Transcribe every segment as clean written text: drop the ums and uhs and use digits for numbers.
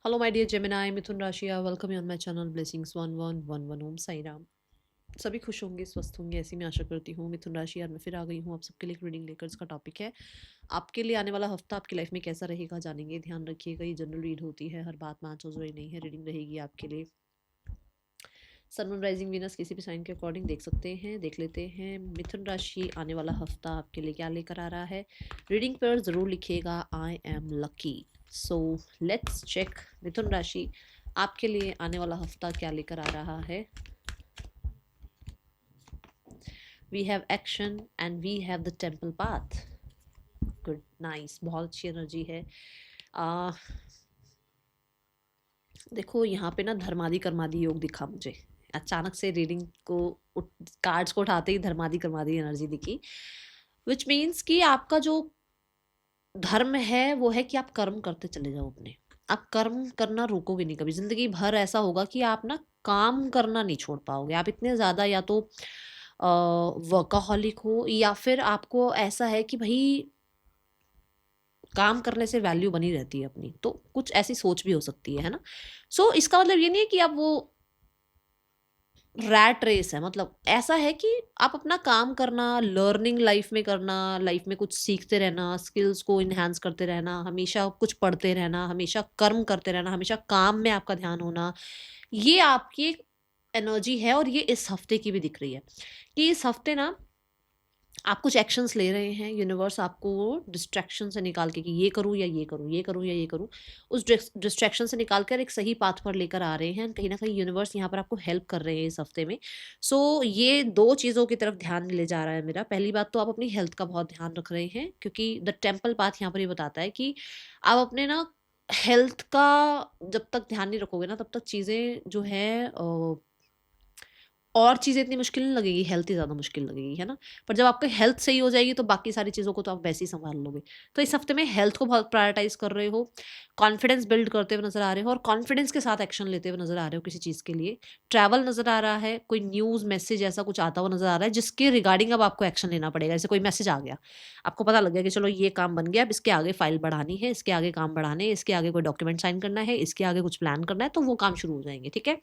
Hello my dear Gemini मिथुन राशि welcome you on my channel blessings 1111 ओम साई राम। सभी खुश होंगे स्वस्थ होंगे ऐसी मैं आशा करती हूँ। मिथुन राशि यार मैं फिर आ गई हूँ आप सबके लिए एक रीडिंग लेकर। इसका टॉपिक है आपके लिए आने वाला हफ्ता आपकी लाइफ में कैसा रहेगा, जानेंगे। ध्यान रखिएगा ये जनरल रीड होती है, हर बात में आंसर वही नहीं है। रीडिंग रहेगी आपके लिए सन मून राइजिंग वीनस किसी भी साइन के अकॉर्डिंग देख सकते हैं। देख लेते हैं मिथुन राशि आने वाला हफ्ता आपके लिए क्या लेकर आ रहा है। रीडिंग पर ज़रूर लिखिएगा I am lucky. So let's check मिथुन राशि आपके लिए आने वाला हफ्ता क्या लेकर आ रहा है। We have action and we have the temple path. Good, nice, बहुत अच्छी एनर्जी है। आ, देखो यहाँ पे ना धर्मादि कर्मादि योग दिखा मुझे। अचानक से रीडिंग को कार्ड्स को उठाते ही धर्मादि कर्मादि एनर्जी दिखी, विच मीन्स कि आपका जो धर्म है वो है कि आप कर्म करते चले जाओ अपने। आप कर्म करना रोकोगे नहीं कभी। जिंदगी भर ऐसा होगा कि आप ना काम करना नहीं छोड़ पाओगे। आप इतने ज़्यादा या तो वर्काहॉलिक हो या फिर आपको ऐसा है कि भाई काम करने से वैल्यू बनी रहती है अपनी, तो कुछ ऐसी सोच भी हो सकती है ना। सो इसका मतलब ये नहीं है कि आप वो रैट रेस है। मतलब ऐसा है कि आप अपना काम करना, लर्निंग लाइफ में करना, लाइफ में कुछ सीखते रहना, स्किल्स को इन्हांस करते रहना, हमेशा कुछ पढ़ते रहना, हमेशा कर्म करते रहना, हमेशा काम में आपका ध्यान होना, ये आपकी एक एनर्जी है। और ये इस हफ्ते की भी दिख रही है कि इस हफ्ते ना आप कुछ एक्शंस ले रहे हैं। यूनिवर्स आपको डिस्ट्रैक्शन से निकाल के कि ये करूँ या ये करूँ, ये करूँ या ये करूँ, उस डिस्ट्रैक्शन से निकाल कर एक सही पाथ पर लेकर आ रहे हैं। कहीं ना कहीं यूनिवर्स यहाँ पर आपको हेल्प कर रहे हैं इस हफ्ते में। सो ये दो चीज़ों की तरफ ध्यान ले जा रहा है मेरा। पहली बात तो आप अपनी हेल्थ का बहुत ध्यान रख रहे हैं, क्योंकि द टेम्पल पाथ यहाँ पर ये बताता है कि आप अपने ना हेल्थ का जब तक ध्यान नहीं रखोगे ना, तब तक चीज़ें जो है और चीज़ें इतनी मुश्किल नहीं लगेगी, हेल्थ ही ज़्यादा मुश्किल लगेगी, है ना। पर जब आपकी हेल्थ सही हो जाएगी तो बाकी सारी चीज़ों को तो आप वैसे ही संभाल लोगे। तो इस हफ्ते में हेल्थ को बहुत प्रायोरिटाइज कर रहे हो, कॉन्फिडेंस बिल्ड करते हुए नजर आ रहे हो और कॉन्फिडेंस के साथ एक्शन लेते हुए नजर आ रहे हो किसी चीज़ के लिए। ट्रैवल नजर आ रहा है, कोई न्यूज़ मैसेज ऐसा कुछ आता हुआ नजर आ रहा है जिसके रिगार्डिंग अब आपको एक्शन लेना पड़ेगा। जैसे कोई मैसेज आ गया, आपको पता लग गया कि चलो ये काम बन गया, अब इसके आगे फाइल बढ़ानी है, इसके आगे काम बढ़ाने हैं, इसके आगे कोई डॉक्यूमेंट साइन करना है, इसके आगे कुछ प्लान करना है, तो वो काम शुरू हो जाएंगे। ठीक है।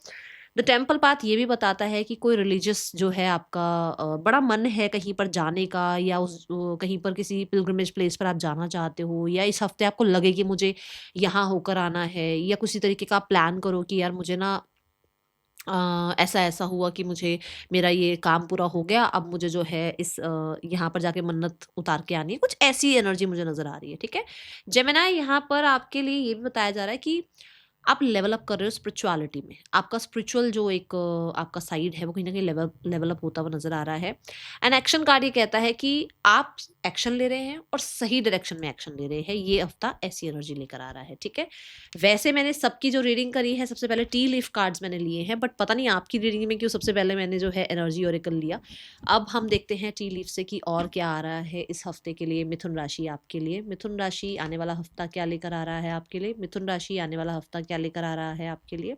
द टेम्पल पाथ ये भी बताता है कि कोई रिलीजियस जो है आपका बड़ा मन है कहीं पर जाने का, या उस कहीं पर किसी पिलग्रिमेज प्लेस पर आप जाना चाहते हो, या इस हफ्ते आपको लगे कि मुझे यहाँ होकर आना है, या किसी तरीके का प्लान करो कि यार मुझे ना ऐसा ऐसा हुआ कि मुझे मेरा ये काम पूरा हो गया, अब मुझे जो है इस यहाँ पर जाके मन्नत उतार के आनी है। कुछ ऐसी एनर्जी मुझे नजर आ रही है। ठीक है। जेमिनाई यहाँ पर आपके लिए ये भी बताया जा रहा है कि आप लेवल अप कर रहे हो स्पिरिचुअलिटी में। आपका स्पिरिचुअल जो एक आपका साइड है वो कहीं ना कहीं लेवल लेवल अप होता हुआ नजर आ रहा है। एंड एक्शन कार्ड ये कहता है कि आप एक्शन ले रहे हैं और सही डायरेक्शन में एक्शन ले रहे हैं। ये हफ्ता ऐसी एनर्जी लेकर आ रहा है। ठीक है। वैसे मैंने सबकी जो रीडिंग करी है, सबसे पहले टी लीफ कार्ड्स मैंने लिए हैं, बट पता नहीं आपकी रीडिंग में क्यों सबसे पहले मैंने जो है एनर्जी ओरेकल लिया। अब हम देखते हैं टी लीफ से कि और क्या आ रहा है इस हफ्ते के लिए मिथुन राशि आपके लिए। मिथुन राशि आने वाला हफ्ता क्या लेकर आ रहा है आपके लिए। मिथुन राशि आने वाला हफ्ता क्या लेकर आ रहा है आपके लिए।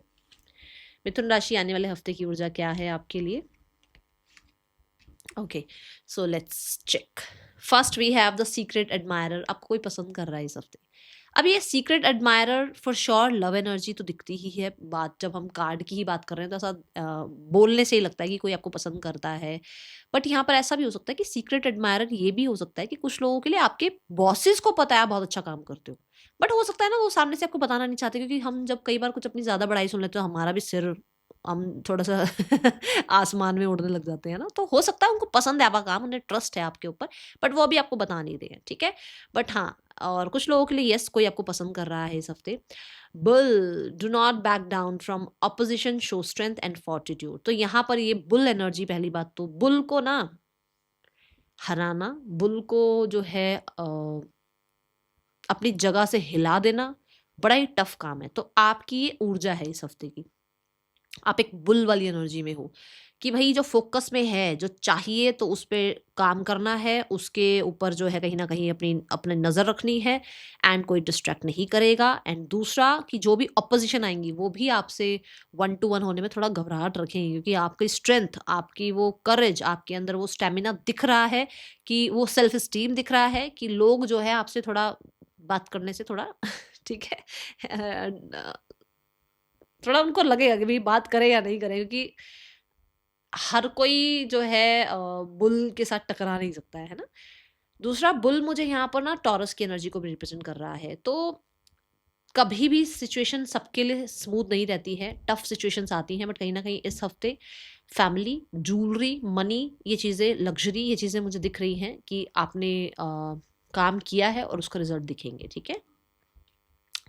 मिथुन राशि आने वाले हफ्ते की ऊर्जा क्या है आपके लिए। Okay, so let's check. First we have the secret admirer. आपको कोई पसंद कर रहा है इस हफ्ते। अब ये secret admirer for sure love energy तो दिखती ही है। बात जब हम कार्ड की ही बात कर रहे हैं तो ऐसा बोलने से ही लगता है कि कोई आपको पसंद करता है। बट यहाँ पर ऐसा भी हो सकता है कि सीक्रेट एडमायरर ये भी हो सकता है कि कुछ लोगों के लिए आपके बॉसेस को पता है आप बहुत अच्छा काम करते हो, बट हो सकता है ना वो सामने से आपको बताना नहीं चाहते। क्योंकि हम जब कई बार कुछ अपनी ज़्यादा बड़ाई सुन लेते हैं तो हमारा भी सिर, हम थोड़ा सा आसमान में उड़ने लग जाते हैं ना। तो हो सकता है उनको पसंद है आपका काम, उन्हें ट्रस्ट है आपके ऊपर, बट वो अभी आपको बता नहीं रहे हैं। ठीक है। बट हाँ, और कुछ लोगों के लिए यस, कोई आपको पसंद कर रहा है इस हफ्ते। Bull, do not back down from opposition, show strength and fortitude. तो यहाँ पर ये बुल एनर्जी, पहली बात तो बुल को ना हराना, बुल को जो है अपनी जगह से हिला देना बड़ा ही टफ काम है। तो आपकी ये ऊर्जा है इस हफ्ते की। आप एक बुल वाली एनर्जी में हो कि भाई जो फोकस में है, जो चाहिए तो उस पे काम करना है, उसके ऊपर जो है कहीं ना कहीं अपनी अपने नज़र रखनी है, एंड कोई डिस्ट्रैक्ट नहीं करेगा। एंड दूसरा कि जो भी अपोजिशन आएंगी वो भी आपसे वन टू वन होने में थोड़ा घबराहट रखेंगे, क्योंकि आपकी स्ट्रेंथ, आपकी वो करेज, आपके अंदर वो स्टेमिना दिख रहा है, कि वो सेल्फ स्टीम दिख रहा है कि लोग जो है आपसे थोड़ा बात करने से थोड़ा ठीक है थोड़ा उनको लगेगा कि भाई बात करे या नहीं करे, क्योंकि हर कोई जो है बुल के साथ टकरा नहीं सकता है ना। दूसरा, बुल मुझे यहाँ पर ना टॉरस की एनर्जी को भी रिप्रेजेंट कर रहा है, तो कभी भी सिचुएशन सबके लिए स्मूथ नहीं रहती है, टफ सिचुएशंस आती हैं, बट कहीं ना कहीं इस हफ्ते फैमिली, ज्वेलरी, मनी, ये चीज़ें, लग्जरी, ये चीज़ें मुझे दिख रही हैं कि आपने काम किया है और उसका रिजल्ट दिखेंगे, ठीक है।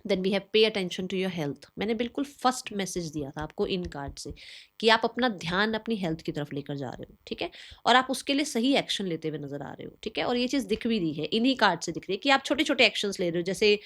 Then we have pay attention to your health. मैंने बिल्कुल फर्स्ट मैसेज दिया था आपको इन कार्ड से कि आप अपना ध्यान अपनी हेल्थ की तरफ लेकर जा रहे हो, ठीक है, और आप उसके लिए सही एक्शन लेते हुए नजर आ रहे हो, ठीक है। और ये चीज़ दिख भी रही है, इन्हीं कार्ड से दिख रही है कि आप छोटे छोटे एक्शंस ले रहे हो, जैसे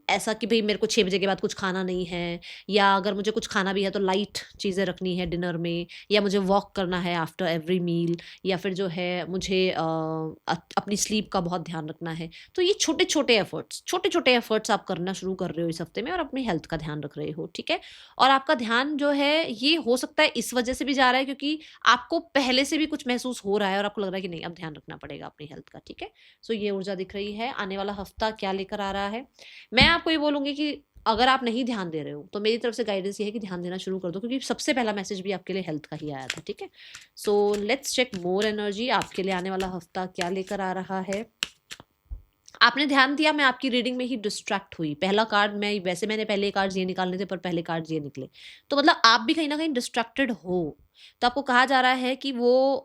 ऐसा कि भाई मेरे को 6 बजे के बाद कुछ खाना नहीं है, या अगर मुझे कुछ खाना भी है तो लाइट चीज़ें रखनी है डिनर में, या मुझे वॉक करना है आफ्टर एवरी मील, या फिर जो है मुझे अपनी स्लीप का बहुत ध्यान रखना है। तो ये छोटे छोटे एफर्ट्स आप करना शुरू कर रहे हो इस हफ्ते में, और अपनी हेल्थ का ध्यान रख रहे हो, ठीक है। और आपका ध्यान जो है ये हो सकता है इस वजह से भी जा रहा है क्योंकि आपको पहले से भी कुछ महसूस हो रहा है और आपको लग रहा है कि नहीं, अब ध्यान रखना पड़ेगा अपनी हेल्थ का, ठीक है। सो ये ऊर्जा दिख रही है। आने वाला हफ्ता क्या लेकर आ रहा है, मैं आपको ये बोलूँगी कि अगर आप नहीं ध्यान दे रहे हो तो मेरी तरफ से गाइडेंस ये है कि ध्यान देना शुरू कर दो, क्योंकि सबसे पहला मैसेज भी आपके लिए हेल्थ का ही आया था, ठीक है। So let's check more energy, आपके लिए आने वाला हफ्ता क्या लेकर आ रहा है। आपने ध्यान दिया, मैं आपकी रीडिंग में ही डिस्ट्रैक्ट हुई। पहला कार्ड मैं वैसे मैंने पहले कार्ड्स ये निकालने थे, पर पहले कार्ड्स ये निकले, तो मतलब आप भी कहीं ना कहीं डिस्ट्रैक्टेड हो। तो आपको कहा जा रहा है कि वो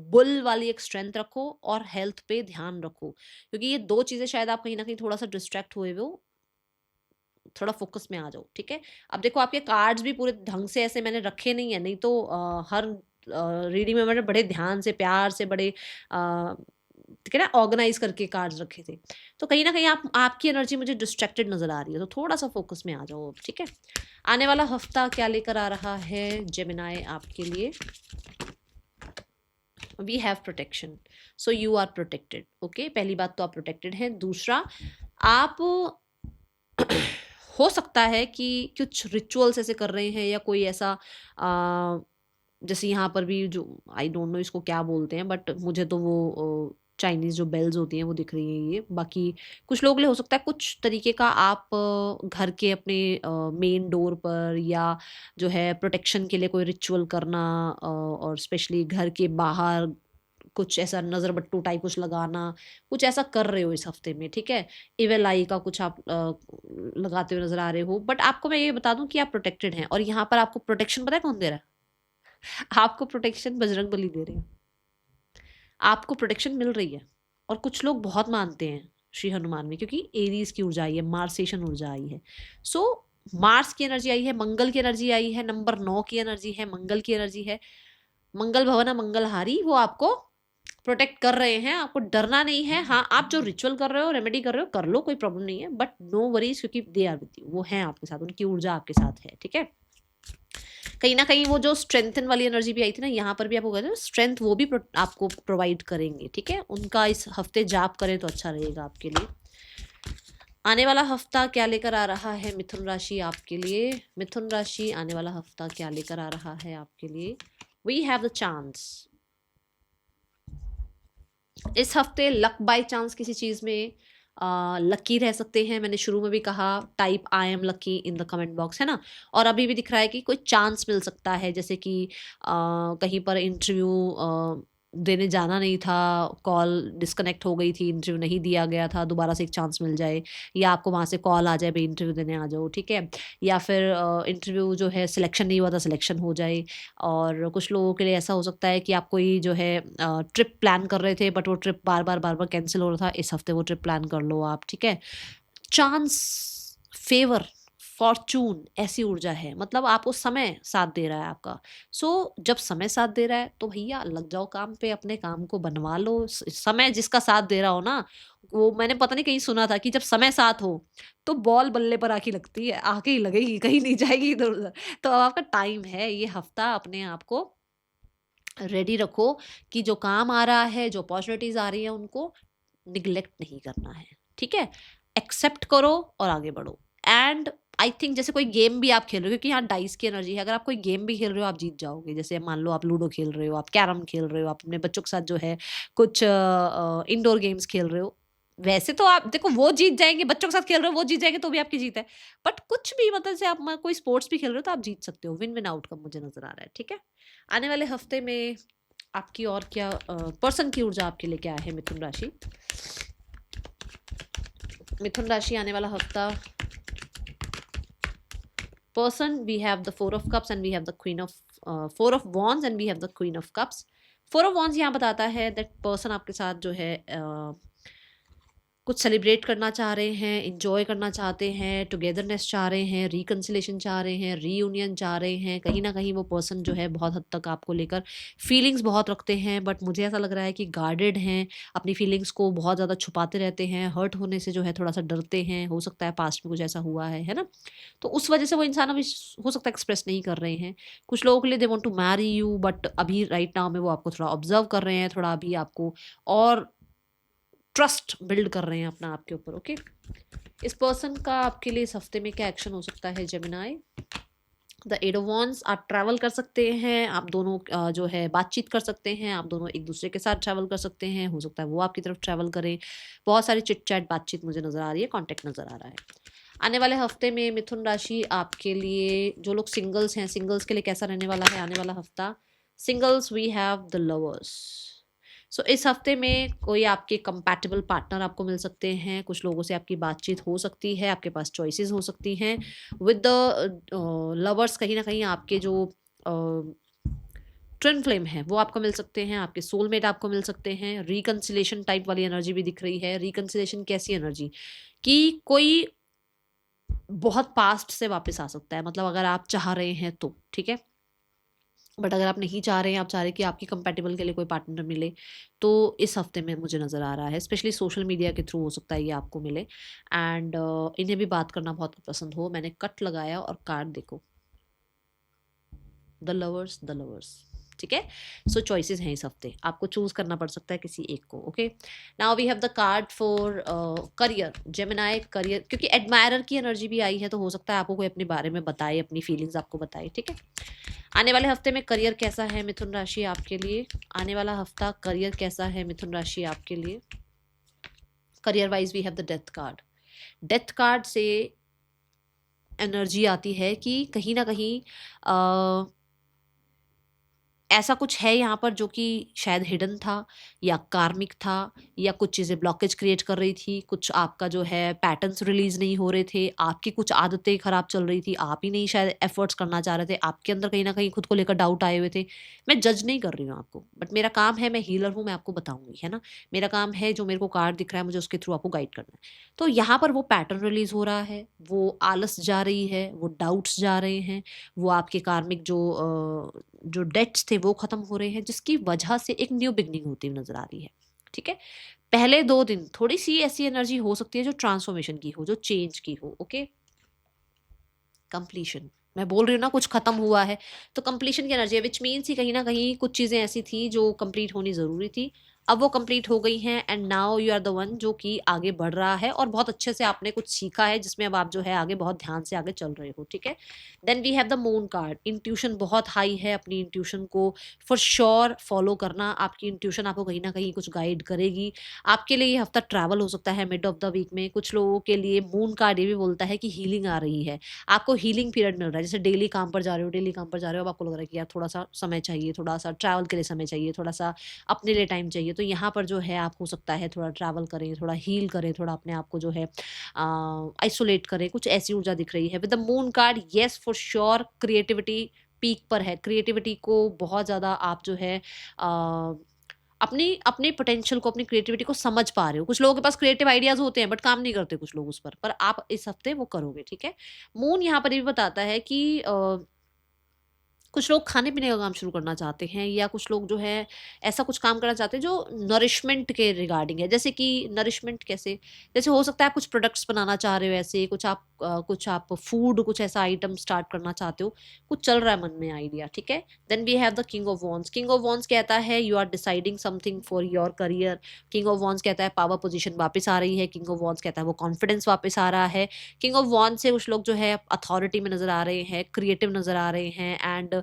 बुल वाली एक स्ट्रेंथ रखो और हेल्थ पे ध्यान रखो, क्योंकि ये दो चीज़ें शायद आप कहीं ना कहीं थोड़ा सा डिस्ट्रैक्ट हुए हो, थोड़ा फोकस में आ जाओ, ठीक है। अब देखो आपके कार्ड्स भी पूरे ढंग से ऐसे मैंने रखे नहीं है, नहीं तो हर रीडिंग में मैंने बड़े ध्यान से, प्यार से, बड़े ठीक है ना, ऑर्गेनाइज करके कार्ड्स रखे थे। तो कहीं ना कहीं आपकी एनर्जी मुझे डिस्ट्रैक्टेड नजर आ रही है, तो थोड़ा सा फोकस में आ जाओ अब, ठीक है। आने वाला हफ्ता क्या लेकर आ रहा है जेमिनाई आपके लिए। We have protection, so you are protected, okay. पहली बात तो आप प्रोटेक्टेड हैं। दूसरा, आप हो सकता है कि कुछ रिचुअल्स ऐसे कर रहे हैं, या कोई ऐसा जैसे यहाँ पर भी जो आई डोंट नो इसको क्या बोलते हैं, बट मुझे तो वो चाइनीज़ जो बेल्स होती हैं वो दिख रही हैं। ये बाकी कुछ लोगों के लिए हो सकता है कुछ तरीके का आप घर के अपने मेन डोर पर, या जो है प्रोटेक्शन के लिए कोई रिचुअल करना, और स्पेशली घर के बाहर कुछ ऐसा नज़र बट्टू टाइप कुछ लगाना, कुछ ऐसा कर रहे हो इस हफ्ते में, ठीक है। इवेल आई का कुछ आप लगाते हुए नजर आ रहे हो, बट आपको मैं ये बता दूं कि आप प्रोटेक्टेड हैं, और यहाँ पर आपको प्रोटेक्शन पता है कौन दे रहा है? आपको प्रोटेक्शन बजरंग बली दे रहे हैं, आपको प्रोटेक्शन मिल रही है। और कुछ लोग बहुत मानते हैं श्री हनुमान में, क्योंकि एरीज की ऊर्जा आई है, मार्सेशन ऊर्जा आई है। सो मार्स की एनर्जी आई है, मंगल की एनर्जी आई है, नंबर 9 की एनर्जी है, मंगल की एनर्जी है। मंगल भवन मंगलहारी, वो आपको प्रोटेक्ट कर रहे हैं, आपको डरना नहीं है। हाँ, आप जो रिचुअल कर रहे हो, रेमेडी कर रहे हो, कर लो, कोई प्रॉब्लम नहीं है, बट नो वरीज, क्योंकि दे आर विद यू, वो हैं आपके साथ, उनकी ऊर्जा आपके साथ है, ठीक है। कहीं ना कहीं वो जो स्ट्रेंथन वाली एनर्जी भी आई थी ना, यहाँ पर भी आपको कहते हैं स्ट्रेंथ, वो भी आपको प्रोवाइड करेंगे, ठीक है। उनका इस हफ्ते जाप करें तो अच्छा रहेगा आपके लिए। आने वाला हफ्ता क्या लेकर आ रहा है मिथुन राशि आपके लिए। मिथुन राशि आने वाला हफ्ता क्या लेकर आ रहा है आपके लिए। वी हैव द चांस, इस हफ्ते लक बाय चांस किसी चीज़ में लकी रह सकते हैं। मैंने शुरू में भी कहा type I am lucky in the comment box, है ना। और अभी भी दिख रहा है कि कोई चांस मिल सकता है, जैसे कि कहीं पर इंटरव्यू देने जाना नहीं था, कॉल डिस्कनेक्ट हो गई थी, इंटरव्यू नहीं दिया गया था, दोबारा से एक चांस मिल जाए, या आपको वहाँ से कॉल आ जाए भाई इंटरव्यू देने आ जाओ, ठीक है। या फिर इंटरव्यू जो है सिलेक्शन नहीं हुआ था, सिलेक्शन हो जाए। और कुछ लोगों के लिए ऐसा हो सकता है कि आप कोई जो है ट्रिप प्लान कर रहे थे, बट वो ट्रिप बार बार कैंसिल हो रहा था, इस हफ्ते वो ट्रिप प्लान कर लो आप, ठीक है। चांस, फेवर, फॉर्चून, ऐसी ऊर्जा है, मतलब आपको समय साथ दे रहा है आपका। जब समय साथ दे रहा है तो भैया लग जाओ काम पे, अपने काम को बनवा लो। समय जिसका साथ दे रहा हो ना, वो मैंने पता नहीं कहीं सुना था कि जब समय साथ हो तो बॉल बल्ले पर आके लगती है, आके ही लगेगी, कहीं नहीं जाएगी इधर उधर। तो अब आपका टाइम है, ये हफ्ता अपने आप को रेडी रखो कि जो काम आ रहा है, जो अपॉर्चुनिटीज आ रही है, उनको निग्लेक्ट नहीं करना है, ठीक है। एक्सेप्ट करो और आगे बढ़ो। एंड आई थिंक जैसे कोई गेम भी आप खेल रहे हो, क्योंकि यहाँ डाइस की एनर्जी है, अगर आप कोई गेम भी खेल रहे हो आप जीत जाओगे। जैसे मान लो आप लूडो खेल रहे हो, आप कैरम खेल रहे हो, आप अपने बच्चों के साथ जो है कुछ इंडोर गेम्स खेल रहे हो, वैसे तो आप देखो वो जीत जाएँगे, बच्चों के साथ खेल रहे हो वो जीत जाएँगे तो भी आपकी जीत है। बट कुछ भी मतलब से आप म कोई स्पोर्ट्स भी खेल रहे हो तो आप जीत सकते हो। विन-विन आउटकम मुझे नज़र आ रहा है, ठीक है? आने वाले हफ्ते में आपकी और क्या पर्सन की ऊर्जा आपके लिए क्या है मिथुन राशि? मिथुन राशि आने वाला हफ्ता person we have the four of cups and we have the queen of four of wands and we have the queen of cups. Four of wands यहाँ बताता है दैट पर्सन आपके साथ जो है कुछ सेलिब्रेट करना चाह रहे हैं, इंजॉय करना चाहते हैं, टुगेदरनेस चाह रहे हैं, रिकन्सिलेशन चाह रहे हैं, रीयूनियन चाह रहे हैं। कहीं ना कहीं वो पर्सन जो है बहुत हद तक आपको लेकर फीलिंग्स बहुत रखते हैं, बट मुझे ऐसा लग रहा है कि गार्डेड हैं, अपनी फीलिंग्स को बहुत ज़्यादा छुपाते रहते हैं, हर्ट होने से जो है थोड़ा सा डरते हैं। हो सकता है पास्ट में कुछ ऐसा हुआ है ना? तो उस वजह से वो इंसान अभी हो सकता है एक्सप्रेस नहीं कर रहे हैं। कुछ लोगों के लिए they want to marry you, but अभी राइट नाउ में वो आपको थोड़ा ऑब्जर्व कर रहे हैं, थोड़ा अभी आपको और ट्रस्ट बिल्ड कर रहे हैं अपना आपके ऊपर। ओके, इस पर्सन का आपके लिए इस हफ्ते में क्या एक्शन हो सकता है Gemini? The eight of wands, आप ट्रैवल कर सकते हैं, आप दोनों जो है बातचीत कर सकते हैं, आप दोनों एक दूसरे के साथ ट्रैवल कर सकते हैं। हो सकता है वो आपकी तरफ ट्रैवल करें। बहुत सारी चिट चैट बातचीत मुझे नज़र आ रही है, कॉन्टेक्ट नज़र आ रहा है। आने वाले हफ्ते में मिथुन राशि आपके लिए, जो लोग सिंगल्स हैं, सिंगल्स के लिए कैसा रहने वाला है आने वाला हफ्ता? Singles we have the lovers. So इस हफ्ते में कोई आपके कंपैटिबल पार्टनर आपको मिल सकते हैं, कुछ लोगों से आपकी बातचीत हो सकती है, आपके पास चॉइसेस हो सकती हैं। विद द लवर्स कहीं ना कहीं आपके जो ट्विन फ्लेम है वो आपको मिल सकते हैं, आपके सोलमेट आपको मिल सकते हैं। रिकन्सिलेशन टाइप वाली एनर्जी भी दिख रही है। रिकन्सिलेशन कैसी एनर्जी कि कोई बहुत पास्ट से वापस आ सकता है, मतलब अगर आप चाह रहे हैं तो, ठीक है? बट अगर आप नहीं चाह रहे हैं, आप चाह रहे हैं कि आपकी कंपैटिबल के लिए कोई पार्टनर मिले, तो इस हफ्ते में मुझे नज़र आ रहा है स्पेशली सोशल मीडिया के थ्रू हो सकता है ये आपको मिले। एंड इन्हें भी बात करना बहुत पसंद हो। मैंने कट लगाया और कार्ड देखो, द लवर्स, द लवर्स, ठीक है? सो चॉइसेस हैं इस हफ्ते, आपको चूज करना पड़ सकता है किसी एक को। Okay, now we have the card for career Gemini. Career, क्योंकि एडमायरर की एनर्जी भी आई है, तो हो सकता है आपको कोई अपने बारे में बताए, अपनी फीलिंग्स आपको बताए, ठीक है? आने वाले हफ्ते में करियर कैसा है मिथुन राशि आपके लिए? आने वाला हफ्ता करियर कैसा है मिथुन राशि आपके लिए? Career wise we have the death card. Death card से एनर्जी आती है कि कहीं ना कहीं ऐसा कुछ है यहाँ पर जो कि शायद हिडन था या कार्मिक था, या कुछ चीज़ें ब्लॉकेज क्रिएट कर रही थी, कुछ आपका जो है पैटर्न्स रिलीज नहीं हो रहे थे, आपकी कुछ आदतें खराब चल रही थी, आप ही नहीं शायद एफर्ट्स करना चाह रहे थे, आपके अंदर कहीं ना कहीं खुद को लेकर डाउट आए हुए थे। मैं जज नहीं कर रही हूँ आपको, बट मेरा काम है, मैं हीलर हूँ, मैं आपको बताऊंगी, है ना? मेरा काम है, जो मेरे को कार्ड दिख रहा है मुझे उसके थ्रू आपको गाइड करना है। तो यहाँ पर वो पैटर्न रिलीज हो रहा है, वो आलस जा रही है, वो डाउट्स जा रहे हैं, वो आपके कार्मिक जो डेट्स थे वो खत्म हो रहे हैं, जिसकी वजह से एक न्यू बिगनिंग होती हुई नजर आ रही है, ठीक है? पहले 2 दिन थोड़ी सी ऐसी एनर्जी हो सकती है जो ट्रांसफॉर्मेशन की हो, जो चेंज की हो। ओके, कंप्लीशन, मैं बोल रही हूँ ना कुछ खत्म हुआ है, तो कंप्लीशन की एनर्जी है, विच मीन्स ही कहीं ना कहीं कुछ चीज़ें ऐसी थी जो कंप्लीट होनी ज़रूरी थी, अब वो कंप्लीट हो गई हैं। And now you are the one जो कि आगे बढ़ रहा है, और बहुत अच्छे से आपने कुछ सीखा है जिसमें अब आप जो है आगे बहुत ध्यान से आगे चल रहे हो, ठीक है? Then we have the moon card. Intuition बहुत हाई है, अपनी इंट्यूशन को फॉर श्योर फॉलो करना, आपकी इंट्यूशन आपको कहीं ना कहीं कुछ गाइड करेगी। आपके लिए ये हफ्ता ट्रैवल हो सकता है मिड ऑफ द वीक में। कुछ लोगों के लिए मून कार्ड ये भी बोलता है कि हीलिंग आ रही है, आपको हीलिंग पीरियड मिल रहा है। जैसे डेली काम पर जा रहे हो, डेली काम पर जा रहे हो, अब आपको लग रहा है कि यार थोड़ा सा समय चाहिए, थोड़ा सा ट्रैवल के लिए समय चाहिए, थोड़ा सा अपने लिए टाइम चाहिए, तो यहाँ पर जो है आप हो सकता है थोड़ा ट्रैवल करें, थोड़ा हील करें, थोड़ा अपने आप को जो है आइसोलेट करें, कुछ ऐसी ऊर्जा दिख रही है। With the moon card, yes for sure creativity peak पर है। क्रिएटिविटी को बहुत ज़्यादा आप जो है अपनी अपने पोटेंशियल को, अपनी क्रिएटिविटी को समझ पा रहे हो। कुछ लोगों के पास क्रिएटिव आइडियाज होते हैं बट काम नहीं करते कुछ लोग उस पर आप इस हफ्ते वो करोगे, ठीक है? मून यहाँ पर ये भी बताता है कि कुछ लोग खाने पीने का काम शुरू करना चाहते हैं, या कुछ लोग जो है ऐसा कुछ काम करना चाहते हैं जो नरिशमेंट के रिगार्डिंग है। जैसे कि नरिशमेंट कैसे? जैसे हो सकता है आप कुछ प्रोडक्ट्स बनाना चाह रहे हो, ऐसे कुछ आप फूड, कुछ ऐसा आइटम स्टार्ट करना चाहते हो, कुछ चल रहा है मन में आइडिया, ठीक है? Then we have the king of wands. King of wands कहता है you are deciding something for your career. King of wands कहता है पावर पोजीशन वापस आ रही है। किंग ऑफ वॉन्ड्स कहता है वो कॉन्फिडेंस वापस आ रहा है। किंग ऑफ वॉन्ड्स से कुछ लोग जो है अथॉरिटी में नजर आ रहे हैं, क्रिएटिव नजर आ रहे हैं, एंड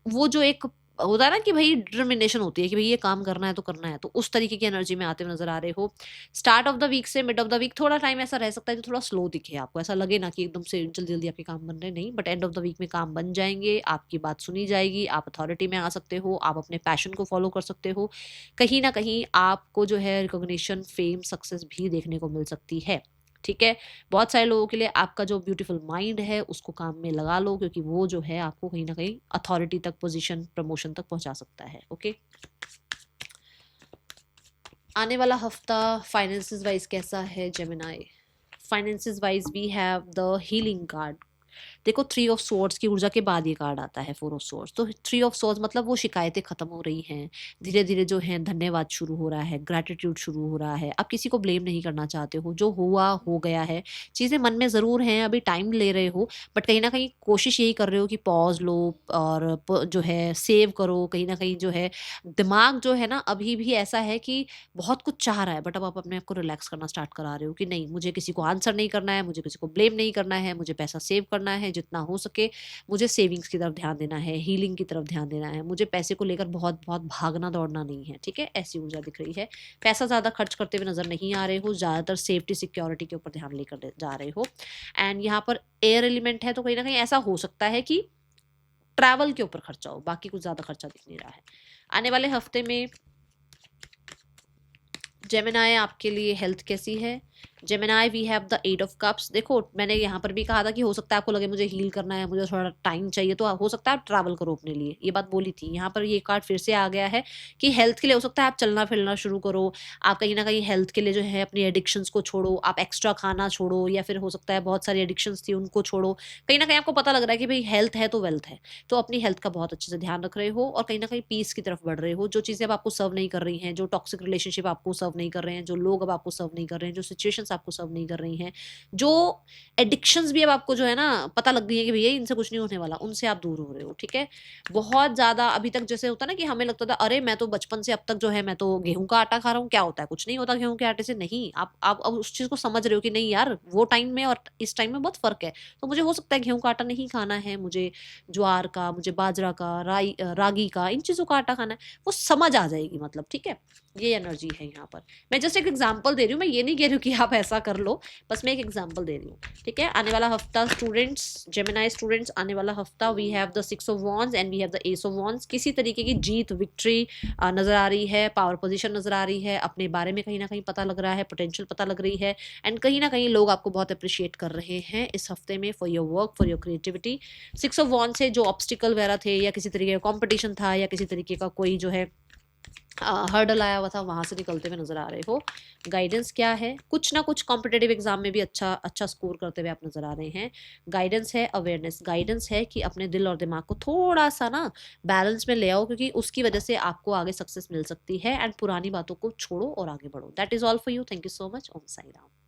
वो जो एक होता है ना कि भाई डिटर्मिनेशन होती है कि भाई ये काम करना है तो करना है, तो उस तरीके की एनर्जी में आते हुए नजर आ रहे हो। स्टार्ट ऑफ द वीक से मिड ऑफ द वीक थोड़ा टाइम ऐसा रह सकता है जो थोड़ा स्लो दिखे आपको, ऐसा लगे ना कि एकदम से जल्दी जल्दी आपके काम बन रहे, नहीं, but end of the week में काम बन जाएंगे, आपकी बात सुनी जाएगी, आप अथॉरिटी में आ सकते हो, आप अपने पैशन को फॉलो कर सकते हो, कहीं ना कहीं आपको जो है रिकॉग्निशन, फेम, सक्सेस भी देखने को मिल सकती है। ठीक है, बहुत सारे लोगों के लिए आपका जो ब्यूटीफुल माइंड है उसको काम में लगा लो, क्योंकि वो जो है आपको कहीं ना कहीं अथॉरिटी तक, पोजीशन, प्रमोशन तक पहुंचा सकता है। ओके, आने वाला हफ्ता फाइनेंसेस वाइज कैसा है Gemini? Finances wise we have the healing card. देखो, 3 ऑफ सोर्ड्स की ऊर्जा के बाद ये कार्ड आता है 4 ऑफ सोर्ड्स। तो 3 ऑफ सोर्ड्स मतलब वो शिकायतें खत्म हो रही हैं, धीरे धीरे जो है धन्यवाद शुरू हो रहा है, ग्रैटिट्यूड शुरू हो रहा है, आप किसी को ब्लेम नहीं करना चाहते हो, जो हुआ हो गया है, चीज़ें मन में ज़रूर हैं, अभी टाइम ले रहे हो, बट कहीं ना कहीं कोशिश यही कर रहे हो कि पॉज लो और जो है सेव करो, कहीं ना कहीं जो है दिमाग जो है ना अभी भी ऐसा है कि बहुत कुछ चाह रहा है, बट अब आप अपने आप को रिलैक्स करना स्टार्ट करा रहे हो कि नहीं, मुझे किसी को आंसर नहीं करना है, मुझे किसी को ब्लेम नहीं करना है, मुझे पैसा सेव करना है जितना हो सके, मुझे सेविंग्स की तरफ ध्यान देना है, हीलिंग की तरफ ध्यान देना है, मुझे पैसे को लेकर बहुत बहुत भागना दौड़ना नहीं है। ठीक है, ऐसी ऊर्जा दिख रही है। पैसा ज़्यादा खर्च करते हुए नजर नहीं आ रहे हो, ज़्यादातर सेफ्टी सिक्योरिटी के ऊपर ध्यान लेकर जा रहे हो। एंड यहाँ पर एयर एलिमेंट है, तो कहीं ना कहीं ऐसा हो सकता है कि ट्रैवल के ऊपर खर्चा हो, बाकी कुछ ज़्यादा खर्चा दिख नहीं रहा है। आने वाले हफ्ते में जेमिनाई आपके लिए हेल्थ कैसी है? Gemini we have the 8 of cups. देखो, मैंने यहाँ पर भी कहा था कि हो सकता है आपको लगे मुझे हील करना है, मुझे थोड़ा टाइम चाहिए, तो हो सकता है आप ट्रैवल करो अपने लिए, ये बात बोली थी। यहाँ पर ये कार्ड फिर से आ गया है कि हेल्थ के लिए हो सकता है आप चलना फिरना शुरू करो, आप कहीं ना कहीं हेल्थ के लिए जो है अपनी एडिक्शंस को छोड़ो, आप एक्स्ट्रा खाना छोड़ो, या फिर हो सकता है बहुत सारी एडिक्शंस थी उनको छोड़ो। कहीं ना कहीं आपको पता लग रहा है कि भाई हेल्थ है तो वेल्थ है, तो अपनी हेल्थ का बहुत अच्छे से ध्यान रख रहे हो और कहीं ना कहीं पीस की तरफ बढ़ रहे हो। जो चीज़ें अब आपको सर्व नहीं कर रही हैं, जो टॉक्सिक रिलेशनशिप आपको सर्व नहीं कर रहे हैं, जो लोग अब आपको सर्व नहीं कर रहे हैं, जो सिचुएशंस आपको सर्व नहीं कर रही हैं, जो एडिक्शंस भी अब आपको जो है ना पता लग गई है कि भैया इनसे कुछ नहीं होने वाला, उनसे आप दूर हो रहे हो। ठीक है, बहुत ज़्यादा अभी तक जैसे होता ना कि हमें लगता था अरे मैं तो बचपन से अब तक जो है मैं तो गेहूं का आटा खा रहा हूँ, क्या होता है, कुछ नहीं होता गेहूं के आटे से। नहीं, आप अब उस चीज़ को समझ रहे हो कि नहीं यार, वो टाइम में और इस टाइम में बहुत फर्क है, तो मुझे हो सकता है गेहूं का आटा नहीं खाना है, मुझे ज्वार का, मुझे बाजरा का, रागी का, इन चीज़ों का आटा खाना है, वो समझ आ जाएगी मतलब। ठीक है, ये एनर्जी है यहाँ पर। मैं जस्ट एक एग्जाम्पल दे रही हूँ, मैं ये नहीं कह रही हूँ कि आप ऐसा कर लो, बस मैं एक एग्जाम्पल दे रही हूँ। ठीक है, आने वाला हफ्ता स्टूडेंट्स, जेमिनाई स्टूडेंट्स, आने वाला हफ्ता we have the 6 of wands and we have the ace of wands. किसी तरीके की जीत, विक्ट्री नजर आ रही है, पावर पोजीशन नजर आ रही है, अपने बारे में कहीं ना कहीं पता लग रहा है, पोटेंशियल पता लग रही है, एंड कहीं ना कहीं लोग आपको बहुत अप्रिशिएट कर रहे हैं इस हफ्ते में for your work, for your creativity. 6 of wands से जो ऑब्स्टिकल वगैरह थे, या किसी तरीके का कॉम्पिटिशन था, या किसी तरीके का कोई जो है हर्डल आया हुआ था, वहां से निकलते हुए नजर आ रहे हो। गाइडेंस क्या है? कुछ ना कुछ कॉम्पिटेटिव एग्जाम में भी अच्छा अच्छा स्कोर करते हुए आप नजर आ रहे हैं। गाइडेंस है अवेयरनेस, गाइडेंस है कि अपने दिल और दिमाग को थोड़ा सा ना बैलेंस में ले आओ, क्योंकि उसकी वजह से आपको आगे सक्सेस मिल सकती है। एंड पुरानी बातों को छोड़ो और आगे बढ़ो। That is all for you. Thank you so much. Om Sai Ram.